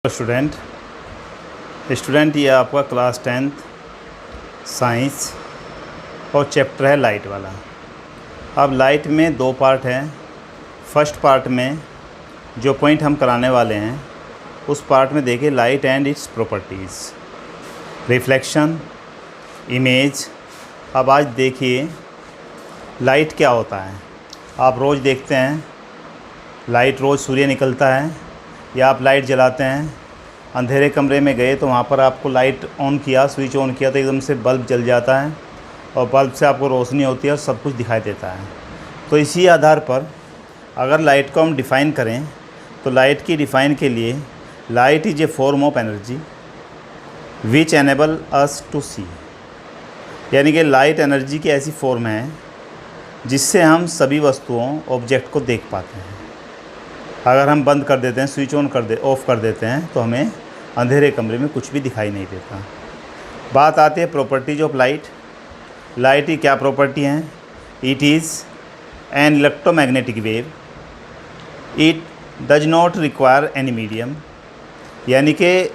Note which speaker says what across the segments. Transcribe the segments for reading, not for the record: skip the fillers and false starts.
Speaker 1: Student ये आपका class 10th science और चैप्टर है लाइट वाला। अब लाइट में दो पार्ट हैं। फर्स्ट पार्ट में जो पॉइंट हम कराने वाले हैं उस पार्ट में देखिए light and it's properties, reflection, image. अब आज देखिए लाइट क्या होता है। आप रोज़ देखते हैं लाइट, रोज़ सूर्य निकलता है या आप लाइट जलाते हैं, अंधेरे कमरे में गए तो वहाँ पर आपको लाइट ऑन किया, स्विच ऑन किया तो एकदम से बल्ब जल जाता है और बल्ब से आपको रोशनी होती है और सब कुछ दिखाई देता है। तो इसी आधार पर अगर लाइट को हम डिफ़ाइन करें तो लाइट की डिफ़ाइन के लिए light is a form of energy which enable us to see, यानी कि लाइट एनर्जी की ऐसी फॉर्म है जिससे हम सभी वस्तुओं, ऑब्जेक्ट को देख पाते हैं। अगर हम बंद कर देते हैं, स्विच ऑफ कर देते हैं तो हमें अंधेरे कमरे में कुछ भी दिखाई नहीं देता। बात आती है प्रॉपर्टीज ऑफ लाइट। लाइट की क्या प्रॉपर्टी हैं? It is an electromagnetic wave, it does not require any medium, यानी कि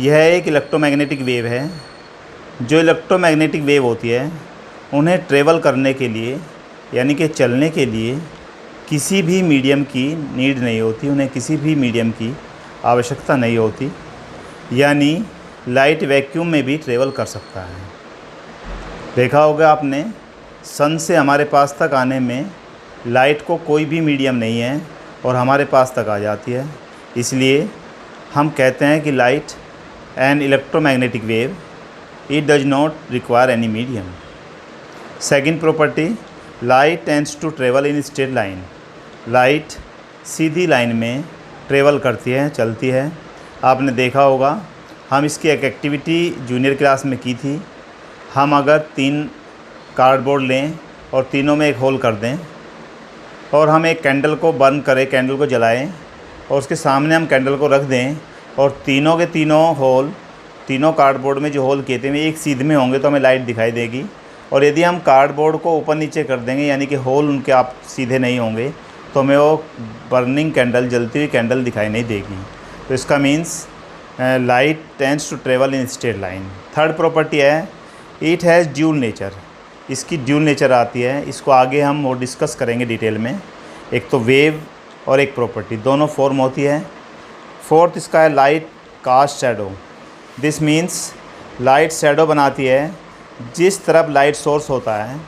Speaker 1: यह एक इलेक्ट्रोमैग्नेटिक वेव है। जो इलेक्ट्रोमैग्नेटिक वेव होती है उन्हें ट्रेवल करने के लिए, यानी कि चलने के लिए किसी भी मीडियम की नीड नहीं होती, उन्हें किसी भी मीडियम की आवश्यकता नहीं होती। यानी लाइट वैक्यूम में भी ट्रेवल कर सकता है। देखा होगा आपने, सन से हमारे पास तक आने में लाइट को कोई भी मीडियम नहीं है और हमारे पास तक आ जाती है। इसलिए हम कहते हैं कि light an electromagnetic wave, it does not require any medium. Second property, light tends to travel in straight line. Light सीधी लाइन में ट्रेवल करती है, चलती है। आपने देखा होगा, हम इसकी एक एक्टिविटी जूनियर क्लास में की थी। हम अगर 3 कार्डबोर्ड लें और तीनों में एक होल कर दें और हम एक कैंडल को बर्न करें, कैंडल को जलाएं और उसके सामने हम कैंडल को रख दें और तीनों के तीनों होल, तीनों कार्डबोर्ड में जो होल किए थे वे एक सीध में होंगे तो हमें लाइट दिखाई देगी। और यदि हम कार्डबोर्ड को ऊपर नीचे कर देंगे, यानी कि होल उनके आप सीधे नहीं होंगे, तो हमें वो बर्निंग कैंडल, जलती हुई कैंडल दिखाई नहीं देगी। तो इसका means light tends to travel in straight line. Third property है इट हैज़ ड्यूल नेचर। इसकी ड्यूल नेचर आती है, इसको आगे हम वो डिस्कस करेंगे डिटेल में। एक तो वेव और एक प्रॉपर्टी, दोनों फॉर्म होती है। फोर्थ इसका है light cast shadow. This means light shadow बनाती है। जिस तरफ लाइट सोर्स होता है,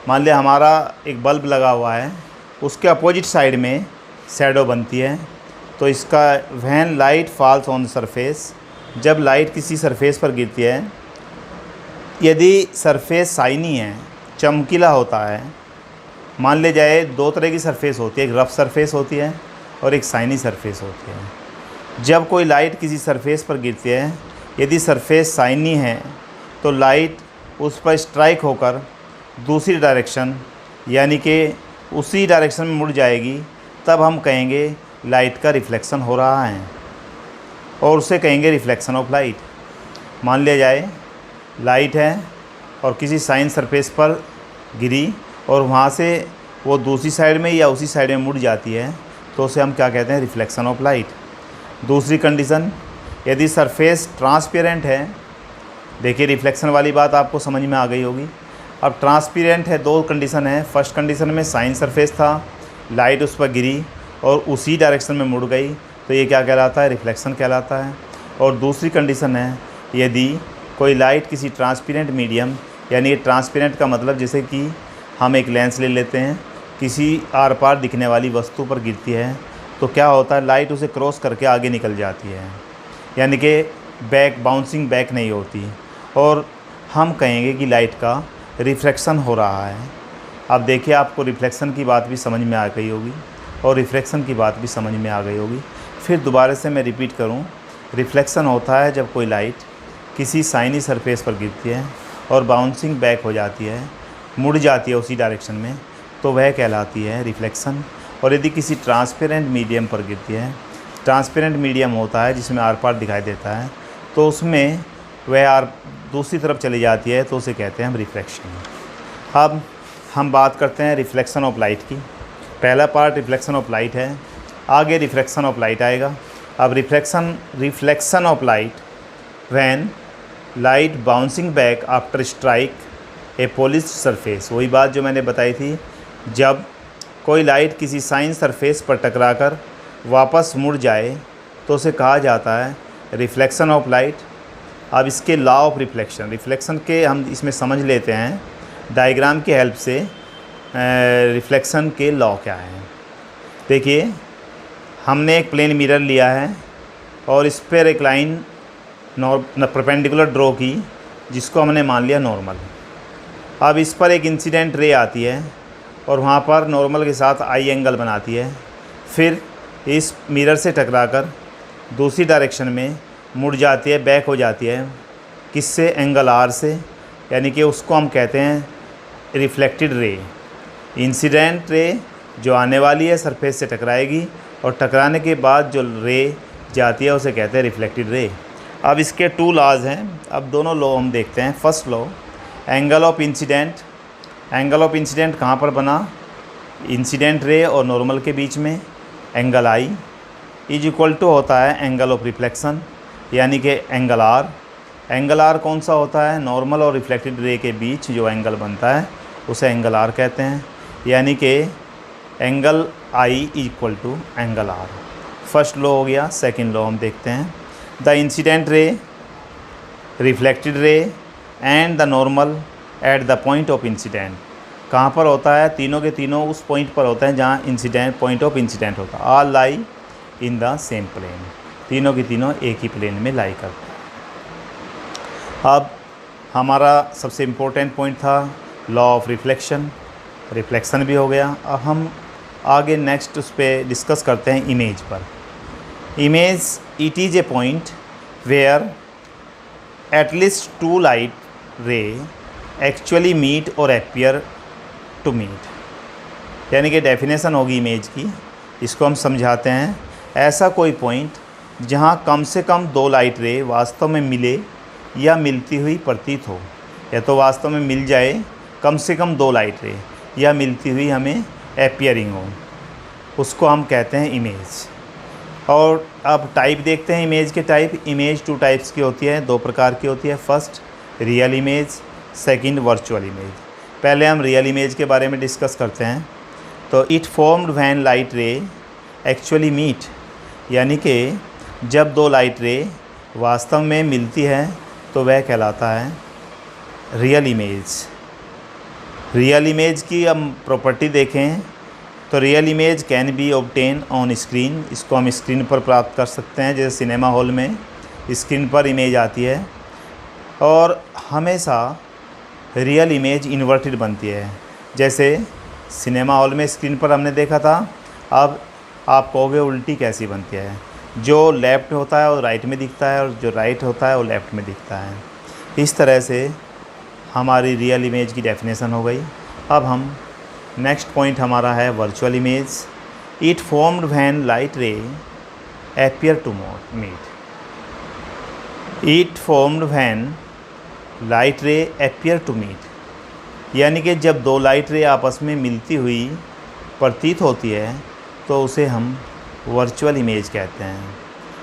Speaker 1: मान लिया हमारा एक बल्ब लगा हुआ है, उसके अपोजिट साइड में शैडो बनती है। तो इसका when light falls on surface, जब लाइट किसी सरफेस पर गिरती है, यदि सरफेस शाइनी है, चमकीला होता है, मान ले जाए 2 तरह की सरफेस होती है, एक रफ़ सरफेस होती है और एक शाइनी सरफेस होती है। जब कोई लाइट किसी सरफेस पर गिरती है, यदि सरफेस शाइनी है तो लाइट उस पर स्ट्राइक होकर दूसरी डायरेक्शन, यानी कि उसी डायरेक्शन में मुड़ जाएगी, तब हम कहेंगे लाइट का रिफ्लेक्शन हो रहा है और उसे कहेंगे रिफ्लेक्शन ऑफ लाइट। मान लिया जाए लाइट है और किसी शाइन सरफेस पर गिरी और वहाँ से वो दूसरी साइड में या उसी साइड में मुड़ जाती है, तो उसे हम क्या कहते हैं? Reflection of light. दूसरी कंडीशन, यदि सरफेस ट्रांसपेरेंट है, देखिए रिफ्लेक्शन वाली बात आपको समझ में आ गई होगी। अब ट्रांसपेरेंट है, 2 कंडीशन है। फर्स्ट कंडीशन में शाइन सरफेस था, लाइट उस पर गिरी और उसी डायरेक्शन में मुड़ गई, तो ये क्या कहलाता है? रिफ्लेक्शन कहलाता है। और दूसरी कंडीशन है, यदि कोई लाइट किसी ट्रांसपेरेंट मीडियम, यानी ट्रांसपेरेंट का मतलब जैसे कि हम एक लेंस ले लेते हैं, किसी आर पार दिखने वाली वस्तु पर गिरती है, तो क्या होता है? लाइट उसे क्रॉस करके आगे निकल जाती है, यानी कि बाउंसिंग बैक नहीं होती, और हम कहेंगे कि लाइट का रिफ्लेक्शन हो रहा है। अब देखिए, आपको रिफ्लेक्शन की बात भी समझ में आ गई होगी और रिफ्लेक्शन की बात भी समझ में आ गई होगी। फिर दोबारा से मैं रिपीट करूं, रिफ्लेक्शन होता है जब कोई लाइट किसी शाइनी सरफेस पर गिरती है और बाउंसिंग बैक हो जाती है, मुड़ जाती है उसी डायरेक्शन में, तो वह कहलाती है रिफ्लेक्शन। और यदि किसी ट्रांसपेरेंट मीडियम पर गिरती है, ट्रांसपेरेंट मीडियम होता है जिसमें आर पार दिखाई देता है, तो उसमें वह आर दूसरी तरफ चली जाती है, तो उसे कहते हैं हम रिफ्लेक्शन। अब हम बात करते हैं रिफ्लेक्शन ऑफ लाइट की। पहला पार्ट रिफ्लेक्शन ऑफ लाइट है, आगे रिफ्रैक्शन ऑफ लाइट आएगा। अब reflection of light when light bouncing back after strike a polished surface, वही बात जो मैंने बताई थी, जब कोई लाइट किसी शाइन सरफेस पर टकराकर वापस मुड़ जाए तो उसे कहा जाता है रिफ्लेक्शन ऑफ लाइट। अब इसके लॉ ऑफ रिफ्लेक्शन के हम इसमें समझ लेते हैं डायग्राम की हेल्प से रिफ्लेक्शन के लॉ क्या हैं। देखिए, हमने एक प्लेन मिरर लिया है और इस पर एक लाइन परपेंडिकुलर ड्रॉ की जिसको हमने मान लिया नॉर्मल। अब इस पर एक इंसिडेंट रे आती है और वहाँ पर नॉर्मल के साथ आई एंगल बनाती है, फिर इस मिरर से टकराकर दूसरी डायरेक्शन में मुड़ जाती है, बैक हो जाती है, किससे? एंगल आर से, यानी कि उसको हम कहते हैं रिफ्लेक्टेड रे। इंसिडेंट रे जो आने वाली है सरफेस से टकराएगी और टकराने के बाद जो रे जाती है उसे कहते हैं रिफ्लेक्टेड रे। अब इसके 2 लॉज हैं, अब दोनों लॉ हम देखते हैं। First law, angle of incident. Angle of incident कहाँ पर बना? इंसिडेंट रे और नॉर्मल के बीच में angle I is equal to होता है एंगल ऑफ रिफ्लेक्शन, यानी कि एंगल आर। एंगल आर कौन सा होता है? नॉर्मल और रिफ्लेक्टेड रे के बीच जो एंगल बनता है उसे एंगल आर कहते हैं, यानी कि angle I is equal to angle R. First law हो गया। सेकंड लॉ हम देखते हैं, the incident ray, reflected ray and the normal at the point of incident. कहाँ पर होता है? तीनों के तीनों उस पॉइंट पर होता है जहाँ इंसिडेंट पॉइंट ऑफ इंसिडेंट होता है। All lie in the same plane, तीनों की तीनों एक ही प्लेन में लाई करते हैं। अब हमारा सबसे इम्पोर्टेंट पॉइंट था लॉ ऑफ रिफ्लेक्शन भी हो गया। अब हम आगे नेक्स्ट उस पर डिस्कस करते हैं इमेज पर। Image, it is a point where at least 2 light ray actually meet और अपीयर टू मीट, यानी कि डेफिनेशन होगी इमेज की, इसको हम समझाते हैं। ऐसा कोई पॉइंट जहाँ कम से कम 2 लाइट रे वास्तव में मिले या मिलती हुई प्रतीत हो, या तो वास्तव में मिल जाए कम से कम 2 लाइट रे या मिलती हुई हमें अपीयरिंग हो, उसको हम कहते हैं इमेज। और अब टाइप देखते हैं इमेज के टाइप। इमेज 2 टाइप्स की होती है, 2 प्रकार की होती है। First real image, second virtual image. पहले हम रियल इमेज के बारे में डिस्कस करते हैं। तो it formed when light ray actually meet, यानी कि जब 2 लाइट रे वास्तव में मिलती है तो वह कहलाता है रियल इमेज। रियल इमेज की हम प्रॉपर्टी देखें तो real image can be obtain on screen, इसको हम स्क्रीन पर प्राप्त कर सकते हैं। जैसे सिनेमा हॉल में स्क्रीन पर इमेज आती है, और हमेशा रियल इमेज इन्वर्टेड बनती है। जैसे सिनेमा हॉल में स्क्रीन पर हमने देखा था, अब आप कहोगे उल्टी कैसी बनती है? जो लेफ़्ट होता है वो राइट में दिखता है और जो राइट होता है वो लेफ़्ट में दिखता है। इस तरह से हमारी रियल इमेज की डेफिनेशन हो गई। अब हम नेक्स्ट पॉइंट हमारा है virtual image. It formed when light ray appear to meet. It formed when light ray appear to meet, यानी कि जब 2 लाइट रे आपस में मिलती हुई प्रतीत होती है तो उसे हम वर्चुअल इमेज कहते हैं।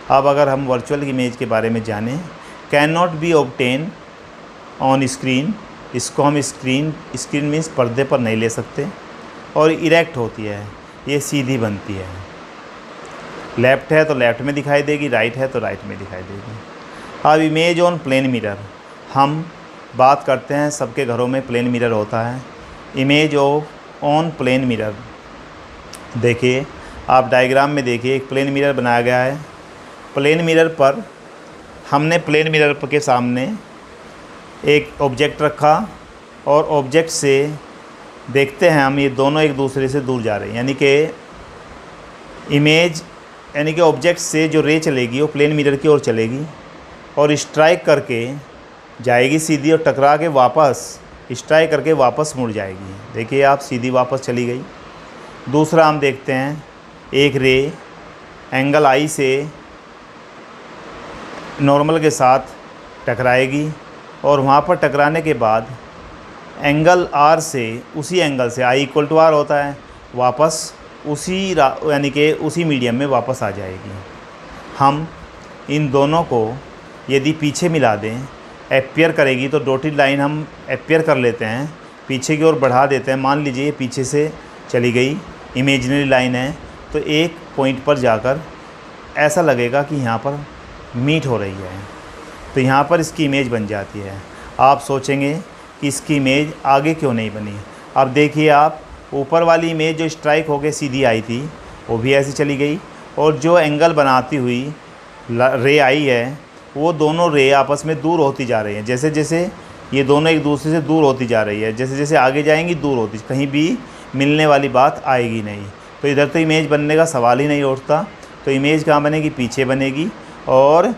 Speaker 1: अब अगर हम वर्चुअल इमेज के बारे में जानें, can not be obtain on screen, इसको हम स्क्रीन मीन्स पर्दे पर नहीं ले सकते, और इरेक्ट होती है, ये सीधी बनती है। लेफ़्ट है तो लेफ़्ट में दिखाई देगी, राइट है तो राइट में दिखाई देगी। अब इमेज ऑन प्लेन मिरर, हम बात करते हैं सबके घरों में प्लेन मिरर होता है। Image of on plane mirror, देखिए आप डायग्राम में देखिए एक प्लेन मिरर बनाया गया है। प्लेन मिरर पर हमने प्लेन मिरर के सामने एक ऑब्जेक्ट रखा और ऑब्जेक्ट से देखते हैं हम ये दोनों एक दूसरे से दूर जा रहे हैं, यानी कि इमेज यानी कि ऑब्जेक्ट से जो रे चलेगी वो प्लेन मिरर की ओर चलेगी और स्ट्राइक करके जाएगी सीधी, और टकरा के वापस स्ट्राइक करके वापस मुड़ जाएगी। देखिए आप, सीधी वापस चली गई। दूसरा हम देखते हैं, एक रे एंगल आई से नॉर्मल के साथ टकराएगी और वहाँ पर टकराने के बाद एंगल आर से, उसी एंगल से आई इक्वल टू आर होता है, वापस उसी यानी कि उसी मीडियम में वापस आ जाएगी। हम इन दोनों को यदि पीछे मिला दें, अपीयर करेगी तो डॉटेड लाइन हम अपीयर कर लेते हैं, पीछे की ओर बढ़ा देते हैं। मान लीजिए पीछे से चली गई, इमेजिनरी लाइन है, तो एक पॉइंट पर जाकर ऐसा लगेगा कि यहाँ पर मीट हो रही है, तो यहाँ पर इसकी इमेज बन जाती है। आप सोचेंगे कि इसकी इमेज आगे क्यों नहीं बनी। अब देखिए आप, ऊपर वाली इमेज जो स्ट्राइक होकर सीधी आई थी वो भी ऐसी चली गई, और जो एंगल बनाती हुई रे आई है वो दोनों रे आपस में दूर होती जा रही हैं। जैसे जैसे ये दोनों एक दूसरे से दूर होती जा रही है, जैसे जैसे आगे जाएंगी दूर होती, कहीं भी मिलने वाली बात आएगी नहीं। तो इधर तो इमेज बनने का सवाल ही नहीं उठता। तो इमेज कहाँ बनेगी? पीछे बनेगी, और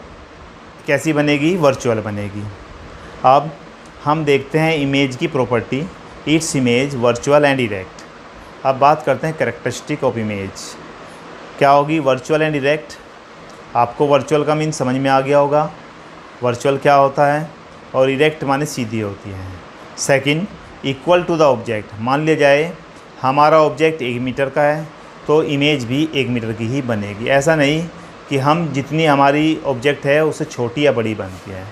Speaker 1: कैसी बनेगी? वर्चुअल बनेगी। अब हम देखते हैं इमेज की property, its image virtual and erect. अब बात करते हैं कैरेक्टरिस्टिक ऑफ इमेज। क्या होगी? Virtual and erect. आपको वर्चुअल का मीन समझ में आ गया होगा, वर्चुअल क्या होता है, और इरेक्ट माने सीधी होती है। Second, equal to the object. मान लिया जाए हमारा ऑब्जेक्ट 1 मीटर का है तो इमेज भी 1 मीटर की ही बनेगी। ऐसा नहीं कि हम जितनी हमारी ऑब्जेक्ट है उससे छोटी या बड़ी बनती है।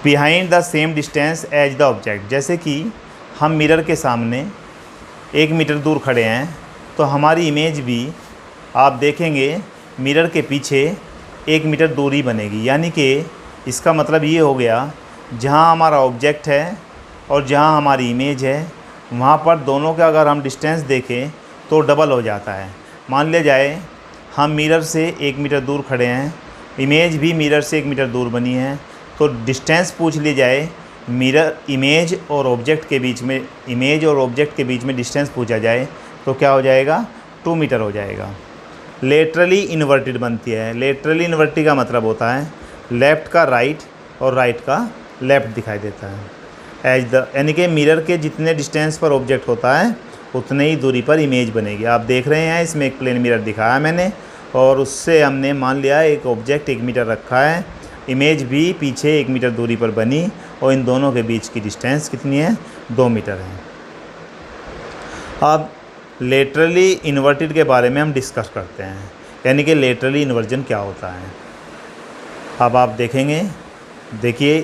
Speaker 1: Behind the same distance as the object. जैसे कि हम मिरर के सामने 1 मीटर दूर खड़े हैं तो हमारी इमेज भी आप देखेंगे मिरर के पीछे 1 मीटर दूरी बनेगी। यानी कि इसका मतलब ये हो गया, जहाँ हमारा ऑब्जेक्ट है और जहाँ हमारी इमेज है वहाँ पर दोनों का अगर हम डिस्टेंस देखें तो डबल हो जाता है। मान लिया जाए हम मिरर से 1 मीटर दूर खड़े हैं, इमेज भी मिरर से 1 मीटर दूर बनी है, तो डिस्टेंस पूछ ली जाए मिरर इमेज और ऑब्जेक्ट के बीच में, इमेज और ऑब्जेक्ट के बीच में डिस्टेंस पूछा जाए तो क्या हो जाएगा? 2 मीटर हो जाएगा। लेटरली इन्वर्टेड बनती है। लेटरली इन्वर्टेड का मतलब होता है लेफ़्ट का राइट और राइट का लेफ़्ट दिखाई देता है। एज द, यानी कि मिरर के जितने डिस्टेंस पर ऑब्जेक्ट होता है उतने ही दूरी पर इमेज बनेगी। आप देख रहे हैं इसमें एक प्लेन मिरर दिखाया मैंने, और उससे हमने मान लिया एक ऑब्जेक्ट 1 मीटर रखा है, इमेज भी पीछे 1 मीटर दूरी पर बनी, और इन दोनों के बीच की डिस्टेंस कितनी है? 2 मीटर है। अब लेटरली इन्वर्टेड के बारे में हम डिस्कस करते हैं, यानी कि लेटरली इन्वर्जन क्या होता है। अब आप देखेंगे, देखिए,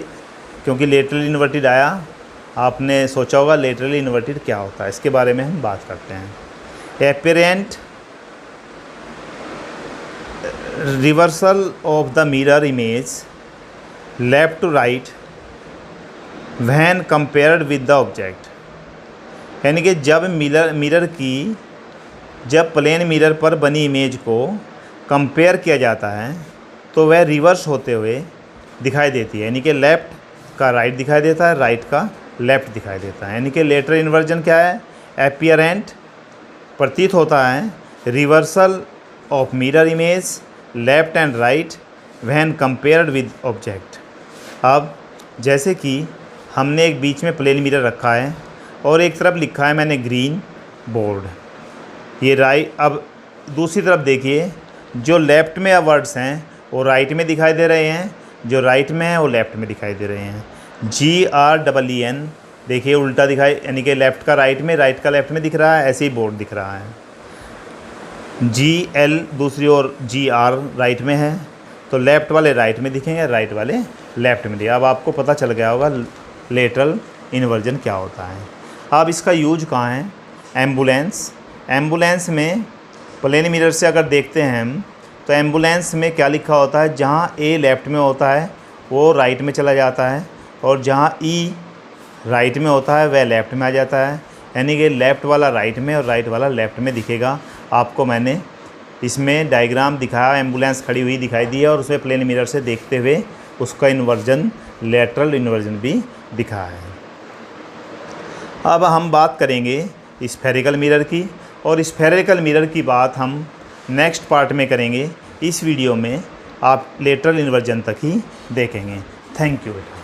Speaker 1: क्योंकि लेटरली इन्वर्टेड आया, आपने सोचा होगा लेटरली इन्वर्टेड क्या होता है, इसके बारे में हम बात करते हैं। Apparent reversal of the mirror image left to right when compared with the object. यानी कि जब प्लेन मिरर पर बनी इमेज को कंपेयर किया जाता है तो वह रिवर्स होते हुए दिखाई देती है। यानी कि लेफ़्ट का राइट दिखाई देता है, राइट का लेफ़्ट दिखाई देता है। यानी कि लेटरल इन्वर्जन क्या है? अपीयरेंट प्रतीत होता है, reversal of mirror image left and right when compared with object. अब जैसे कि हमने एक बीच में प्लेन मिरर रखा है और एक तरफ लिखा है मैंने ग्रीन बोर्ड, ये राइट। अब दूसरी तरफ देखिए, जो लेफ़्ट में वर्ड्स हैं वो राइट में दिखाई दे रहे हैं, जो राइट में है वो लेफ़्ट में दिखाई दे रहे हैं। GREEN देखिए उल्टा दिखाई, यानी कि लेफ़्ट का राइट में, राइट का लेफ़्ट में दिख रहा है, ऐसे ही बोर्ड दिख रहा है। GL दूसरी ओर GR राइट में है, तो लेफ़्ट वाले राइट में दिखेंगे, राइट वाले लेफ़्ट में दिखेंगे। अब आपको पता चल गया होगा लेटरल इन्वर्जन क्या होता है। अब इसका यूज कहाँ है? एम्बुलेंस में प्लेन मिरर से अगर देखते हैं हम तो एम्बुलेंस में क्या लिखा होता है? जहाँ A लेफ़्ट में होता है वो राइट में चला जाता है, और जहाँ E राइट में होता है वह लेफ़्ट में आ जाता है। यानी कि लेफ़्ट वाला राइट में और राइट वाला लेफ़्ट में दिखेगा। आपको मैंने इसमें डायग्राम दिखाया, एम्बुलेंस खड़ी हुई दिखाई दी है और उसमें प्लेन मिरर से देखते हुए उसका इन्वर्जन, लेटरल इन्वर्जन भी दिखा है। अब हम बात करेंगे स्फेरिकल मिरर की, और स्फेरिकल मिरर की बात हम नेक्स्ट पार्ट में करेंगे। इस वीडियो में आप लेटरल इन्वर्जन तक ही देखेंगे। थैंक यू बेटा।